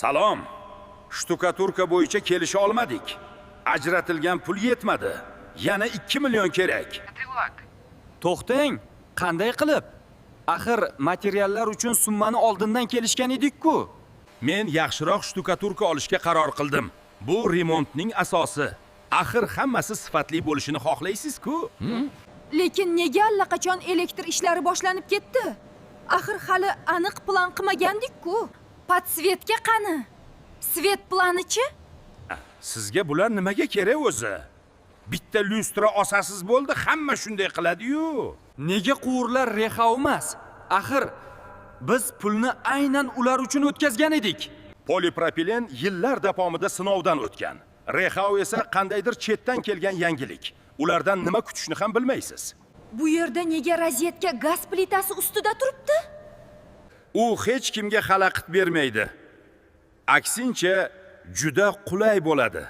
Salom. Shtukaturka bo'yicha kelisha olmadik. Ajratilgan pul yetmadi. Yana 2 million kerak. To'xtang, qanday qilib? Axir materiallar uchun summani oldindan kelishgan edik-ku. Men yaxshiroq shtukaturka olishga qaror qildim. Bu remontning asosi. Axir hammasi sifatli bo'lishini xohlaysiz-ku? Lekin nega allaqachon elektr ishlari boshlanib ketdi? Axir hali aniq plan qilmagandik-ku. Podsvetka qani? Svet planichi? Sizga bular nimaga kerak o'zi? Bitta lyustra osasiz bo'ldi, hamma shunday qiladi-yu. Nega quvurlar Rexau emas? Axir biz pulni aynan ular uchun o'tkazgan edik. Polipropilen yillar davomida sinovdan o'tgan. Rexau esa qandaydir chetdan kelgan yangilik. Ulardan nima kutishni ham bilmaysiz. Bu yerda nega rozetka gaz plitasi ustida turibdi? U hech kimga xalaqit bermaydi. Aksincha, juda qulay bo'ladi.